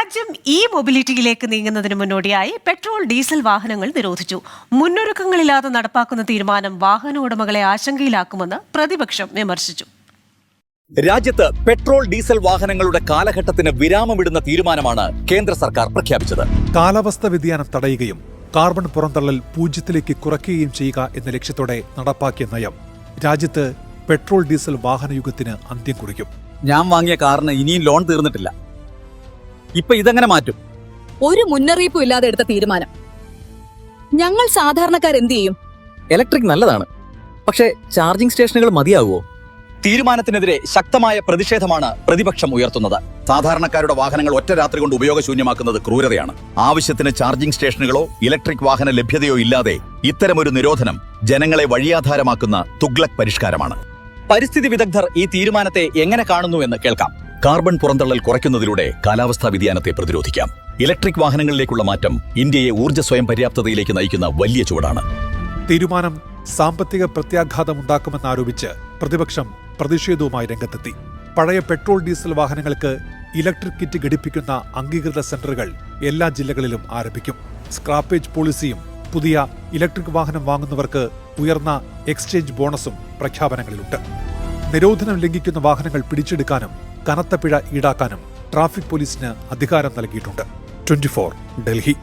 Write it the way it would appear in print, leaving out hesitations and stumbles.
രാജ്യം മൊബിലിറ്റിയിലേക്ക് നീങ്ങുന്നതിന് മുന്നോടിയായി petrol diesel വാഹനങ്ങൾ നിരോധിച്ചു. മുന്നൊരുക്കങ്ങളില്ലാതെ നടപ്പാക്കുന്ന തീരുമാനം വാഹന ഉടമകളെ ആശങ്കയിലാക്കുമെന്ന് പ്രതിപക്ഷം വിമർശിച്ചു. രാജ്യത്ത് പെട്രോൾ ഡീസൽ വാഹനങ്ങളുടെ കാലഘട്ടത്തിന് വിരാമമിടുന്ന തീരുമാനമാണ് കേന്ദ്ര സർക്കാർ പ്രഖ്യാപിച്ചത്. കാലാവസ്ഥാ വ്യതിയാനം തടയുകയും കാർബൺ പുറന്തള്ളൽ 0-ലേക്ക് കുറയ്ക്കുകയും ചെയ്യുക എന്ന ലക്ഷ്യത്തോടെ നടപ്പാക്കിയ നയം രാജ്യത്ത് പെട്രോൾ ഡീസൽ വാഹനയുഗത്തിന് അന്ത്യം കുറിക്കും. ഞാൻ വാങ്ങിയ കാറിന് ഇനിയും ലോൺ തീർന്നിട്ടില്ല. ഇപ്പൊ ഇതെങ്ങനെ മാറ്റും? ഒരു മുന്നറിയിപ്പും ഇല്ലാതെ എടുത്ത തീരുമാനം. ഞങ്ങൾ സാധാരണക്കാർ എന്ത് ചെയ്യും? ഇലക്ട്രിക് നല്ലതാണ്, പക്ഷേ ചാർജിംഗ് സ്റ്റേഷനുകൾ മതിയാകുമോ? തീരുമാനത്തിനെതിരെ ശക്തമായ പ്രതിഷേധമാണ് പ്രതിപക്ഷം ഉയർത്തുന്നത്. സാധാരണക്കാരുടെ വാഹനങ്ങൾ ഒറ്റ രാത്രി കൊണ്ട് ഉപയോഗശൂന്യമാക്കുന്നത് ക്രൂരതയാണ്. ആവശ്യത്തിന് ചാർജിംഗ് സ്റ്റേഷനുകളോ ഇലക്ട്രിക് വാഹന ലഭ്യതയോ ഇല്ലാതെ ഇത്തരമൊരു നിരോധനം ജനങ്ങളെ വഴിയാധാരമാക്കുന്ന തുഗ്ലക് പരിഷ്കാരമാണ്. പരിസ്ഥിതി വിദഗ്ധർ ഈ തീരുമാനത്തെ എങ്ങനെ കാണുന്നു എന്ന് കേൾക്കാം. കാർബൺ പുറന്തള്ളൽ കുറയ്ക്കുന്നതിലൂടെ കാലാവസ്ഥാ വ്യതിയാനത്തെ പ്രതിരോധിക്കാം. ഇലക്ട്രിക് വാഹനങ്ങളിലേക്കുള്ള മാറ്റം ഇന്ത്യയെ ഊർജ്ജ സ്വയം പര്യാപ്തതയിലേക്ക് നയിക്കുന്ന വലിയ ചുവടാണ്. തീരുമാനം സാമ്പത്തിക പ്രത്യാഘാതമുണ്ടാക്കുമെന്നാരോപിച്ച് പ്രതിപക്ഷം പ്രതിഷേധവുമായി രംഗത്തെത്തി. പഴയ പെട്രോൾ ഡീസൽ വാഹനങ്ങൾക്ക് ഇലക്ട്രിക് കിറ്റ് ഘടിപ്പിക്കുന്ന അംഗീകൃത സെന്ററുകൾ എല്ലാ ജില്ലകളിലും ആരംഭിക്കും. സ്ക്രാപ്പേജ് പോളിസിയും പുതിയ ഇലക്ട്രിക് വാഹനം വാങ്ങുന്നവർക്ക് ഉയർന്ന എക്സ്ചേഞ്ച് ബോണസും പ്രഖ്യാപനങ്ങളിലുണ്ട്. നിരോധനം ലംഘിക്കുന്ന വാഹനങ്ങൾ പിടിച്ചെടുക്കാനും കനത്ത പിഴ ഈടാക്കാനും ട്രാഫിക് പോലീസിന് അധികാരം നൽകിയിട്ടുണ്ട്. 24 ഡൽഹി.